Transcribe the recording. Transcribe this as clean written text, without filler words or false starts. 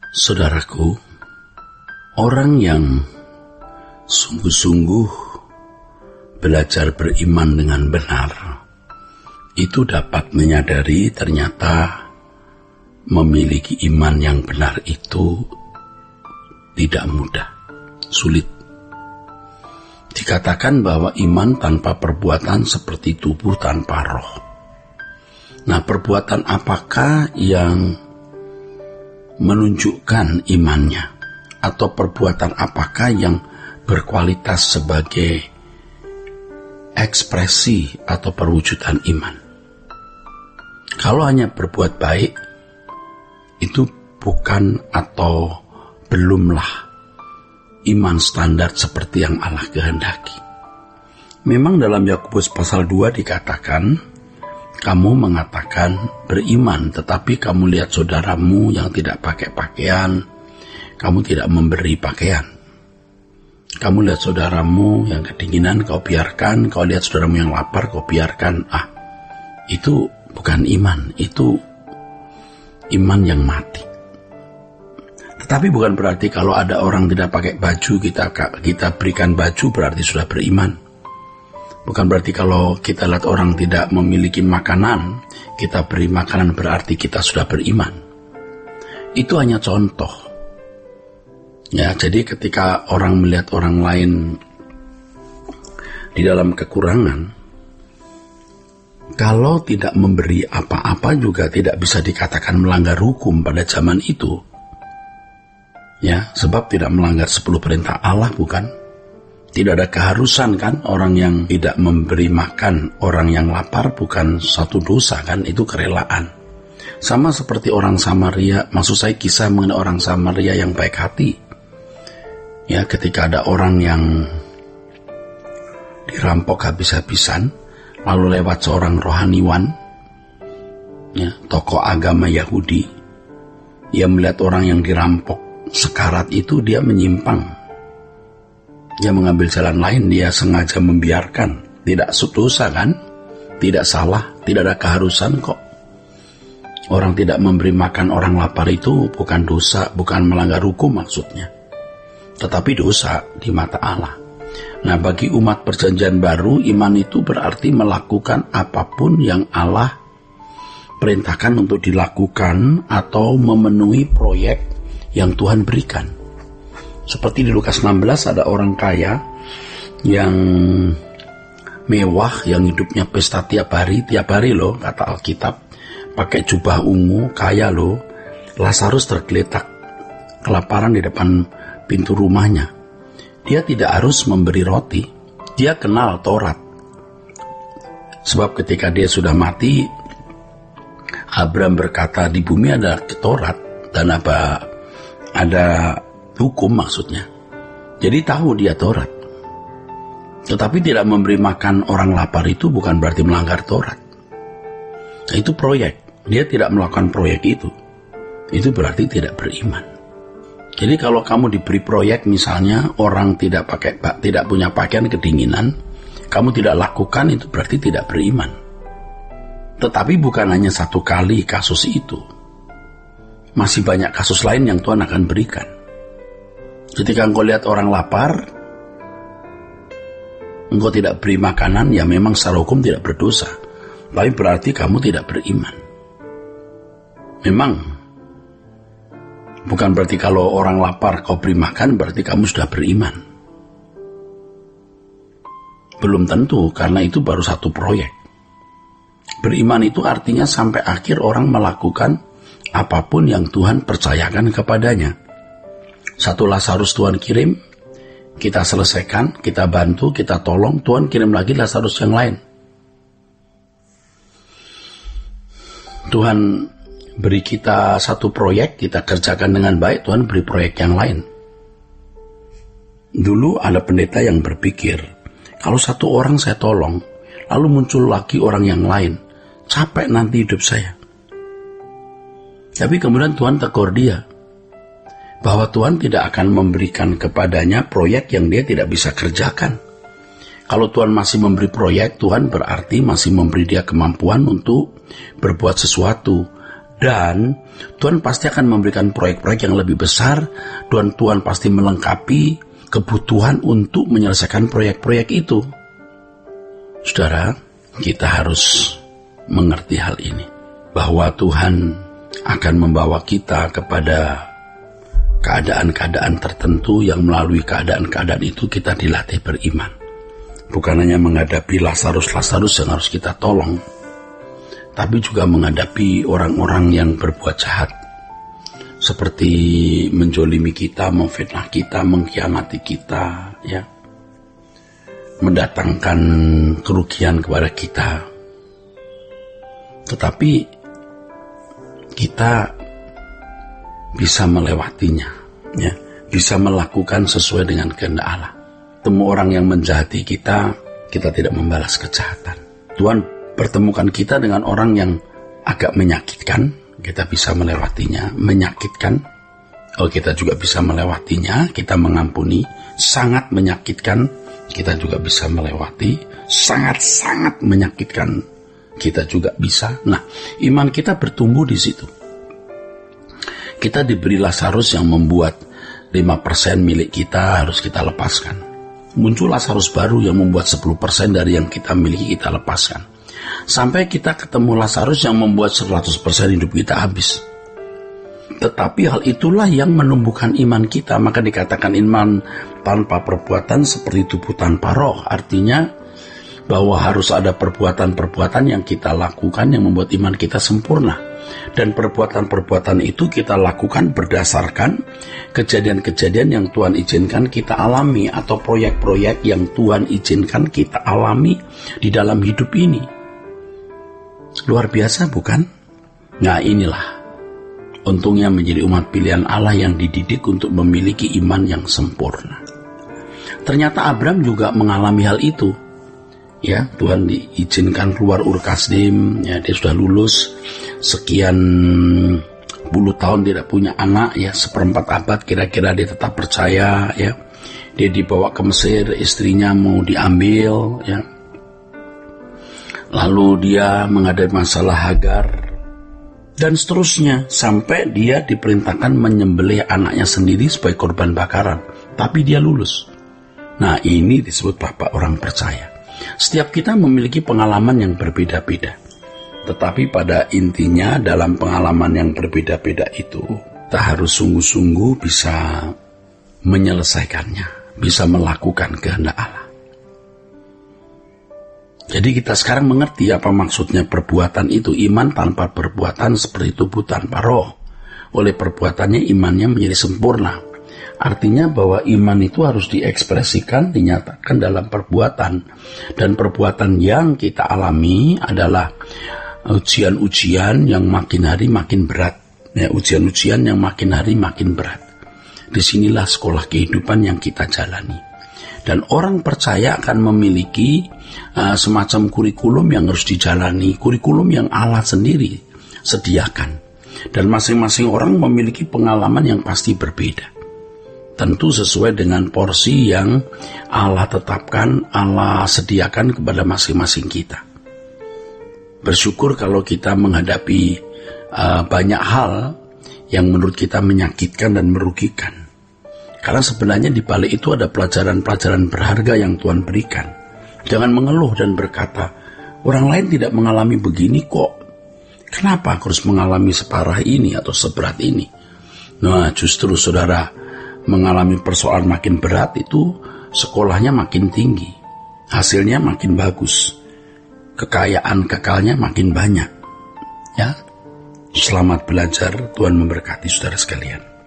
Saudaraku, orang yang sungguh-sungguh belajar beriman dengan benar, itu dapat menyadari ternyata memiliki iman yang benar itu tidak mudah, sulit. Dikatakan bahwa iman tanpa perbuatan seperti tubuh tanpa roh. Nah, perbuatan apakah yang menunjukkan imannya, atau perbuatan apakah yang berkualitas sebagai ekspresi atau perwujudan iman? Kalau hanya berbuat baik, itu bukan atau belumlah iman standar seperti yang Allah kehendaki. Memang dalam Yakobus pasal 2 dikatakan, kamu mengatakan beriman, tetapi kamu lihat saudaramu yang tidak pakai pakaian, kamu tidak memberi pakaian. Kamu lihat saudaramu yang kedinginan, kau biarkan. Kau lihat saudaramu yang lapar, kau biarkan. Itu bukan iman, itu iman yang mati. Tetapi bukan berarti kalau ada orang tidak pakai baju, kita berikan baju berarti sudah beriman. Bukan berarti kalau kita lihat orang tidak memiliki makanan, kita beri makanan berarti kita sudah beriman. Itu hanya contoh. Ya, jadi ketika orang melihat orang lain di dalam kekurangan, kalau tidak memberi apa-apa juga tidak bisa dikatakan melanggar hukum pada zaman itu. Ya, sebab tidak melanggar 10 perintah Allah, bukan? Tidak ada keharusan kan, orang yang tidak memberi makan orang yang lapar bukan satu dosa kan, itu kerelaan. Sama seperti orang Samaria, maksud saya kisah mengenai orang Samaria yang baik hati. Ya, ketika ada orang yang dirampok habis-habisan, lalu lewat seorang rohaniwan, ya, tokoh agama Yahudi, ia melihat orang yang dirampok sekarat itu, dia menyimpang. Dia mengambil jalan lain, dia sengaja membiarkan. Tidak dosa kan? Tidak salah, tidak ada keharusan kok. Orang tidak memberi makan orang lapar itu bukan dosa, bukan melanggar hukum maksudnya. Tetapi dosa di mata Allah. Nah, bagi umat perjanjian baru, iman itu berarti melakukan apapun yang Allah perintahkan untuk dilakukan atau memenuhi proyek yang Tuhan berikan. Seperti di Lukas 16 ada orang kaya yang mewah, yang hidupnya pesta tiap hari loh, kata Alkitab, pakai jubah ungu, kaya loh. Lazarus tergeletak kelaparan di depan pintu rumahnya. Dia tidak harus memberi roti, dia kenal Taurat. Sebab ketika dia sudah mati, Abraham berkata di bumi ada Taurat dan ada hukum maksudnya. Jadi tahu dia Taurat. Tetapi tidak memberi makan orang lapar itu bukan berarti melanggar Taurat. Nah, itu proyek. Dia tidak melakukan proyek itu. Itu berarti tidak beriman. Jadi kalau kamu diberi proyek, misalnya orang tidak punya pakaian, kedinginan, kamu tidak lakukan, itu berarti tidak beriman. Tetapi bukan hanya satu kali kasus itu. Masih banyak kasus lain yang Tuhan akan berikan. Ketika engkau lihat orang lapar, engkau tidak beri makanan, ya memang secara hukum tidak berdosa. Tapi berarti kamu tidak beriman. Memang, bukan berarti kalau orang lapar kau beri makan, berarti kamu sudah beriman. Belum tentu, karena itu baru satu proyek. Beriman itu artinya sampai akhir orang melakukan apapun yang Tuhan percayakan kepadanya. Satu Lazarus Tuhan kirim, kita selesaikan, kita bantu, kita tolong, Tuhan kirim lagi Lazarus yang lain. Tuhan beri kita satu proyek, kita kerjakan dengan baik, Tuhan beri proyek yang lain. Dulu ada pendeta yang berpikir, kalau satu orang saya tolong, lalu muncul lagi orang yang lain, capek nanti hidup saya. Tapi kemudian Tuhan tegur dia, bahwa Tuhan tidak akan memberikan kepadanya proyek yang dia tidak bisa kerjakan. Kalau Tuhan masih memberi proyek, Tuhan berarti masih memberi dia kemampuan untuk berbuat sesuatu Dan Tuhan pasti akan memberikan proyek-proyek yang lebih besar. Tuhan pasti melengkapi kebutuhan untuk menyelesaikan proyek-proyek itu. Saudara, kita harus mengerti hal ini, bahwa Tuhan akan membawa kita kepada keadaan-keadaan tertentu yang melalui keadaan-keadaan itu kita dilatih beriman. Bukan hanya menghadapi Lazarus yang harus kita tolong, tapi juga menghadapi orang-orang yang berbuat jahat, seperti menjolimi kita, memfitnah kita, mengkhianati kita, ya, mendatangkan kerugian kepada kita. Tetapi kita bisa melewatinya, ya, bisa melakukan sesuai dengan kehendak Allah. Temu orang yang menjahati kita, kita tidak membalas kejahatan. Tuhan pertemukan kita dengan orang yang agak menyakitkan, kita bisa melewatinya. Menyakitkan, kita juga bisa melewatinya. Kita mengampuni. Sangat menyakitkan, kita juga bisa melewati. Sangat-sangat menyakitkan, kita juga bisa. Nah, iman kita bertumbuh di situ. Kita diberi Lazarus yang membuat 5% milik kita harus kita lepaskan. Muncul Lazarus baru yang membuat 10% dari yang kita miliki kita lepaskan. Sampai kita ketemu Lazarus yang membuat 100% hidup kita habis. Tetapi hal itulah yang menumbuhkan iman kita. Maka dikatakan iman tanpa perbuatan seperti tubuh tanpa roh. Artinya bahwa harus ada perbuatan-perbuatan yang kita lakukan yang membuat iman kita sempurna. Dan perbuatan-perbuatan itu kita lakukan berdasarkan kejadian-kejadian yang Tuhan izinkan kita alami, atau proyek-proyek yang Tuhan izinkan kita alami di dalam hidup ini. Luar biasa, bukan? Nah, inilah untungnya menjadi umat pilihan Allah yang dididik untuk memiliki iman yang sempurna. Ternyata Abraham juga mengalami hal itu. Ya, Tuhan diizinkan keluar Ur Kasdim, ya, dia sudah lulus sekian puluh tahun tidak punya anak, ya, 1/4 abad kira-kira dia tetap percaya, ya. Dia dibawa ke Mesir, istrinya mau diambil, ya. Lalu dia menghadapi masalah Hagar dan seterusnya, sampai dia diperintahkan menyembelih anaknya sendiri sebagai korban bakaran, tapi dia lulus. Nah, ini disebut bapak orang percaya. Setiap kita memiliki pengalaman yang berbeda-beda. Tetapi pada intinya dalam pengalaman yang berbeda-beda itu, kita harus sungguh-sungguh bisa menyelesaikannya, bisa melakukan kehendak Allah. Jadi kita sekarang mengerti apa maksudnya perbuatan itu. Iman tanpa perbuatan seperti tubuh tanpa roh. Oleh perbuatannya imannya menjadi sempurna. Artinya bahwa iman itu harus diekspresikan, dinyatakan dalam perbuatan. Dan perbuatan yang kita alami adalah ujian-ujian yang makin hari makin berat. Ya, ujian-ujian yang makin hari makin berat. Disinilah sekolah kehidupan yang kita jalani. Dan orang percaya akan memiliki semacam kurikulum yang harus dijalani. Kurikulum yang Allah sendiri sediakan. Dan masing-masing orang memiliki pengalaman yang pasti berbeda. Tentu sesuai dengan porsi yang Allah tetapkan, Allah sediakan kepada masing-masing kita. Bersyukur kalau kita menghadapi banyak hal yang menurut kita menyakitkan dan merugikan. Karena sebenarnya di balik itu ada pelajaran-pelajaran berharga yang Tuhan berikan. Jangan mengeluh dan berkata, orang lain tidak mengalami begini kok. Kenapa aku harus mengalami separah ini atau seberat ini? Nah, justru saudara, mengalami persoalan makin berat itu sekolahnya makin tinggi, hasilnya makin bagus, kekayaan kekalnya makin banyak. Ya, selamat belajar, Tuhan memberkati saudara sekalian.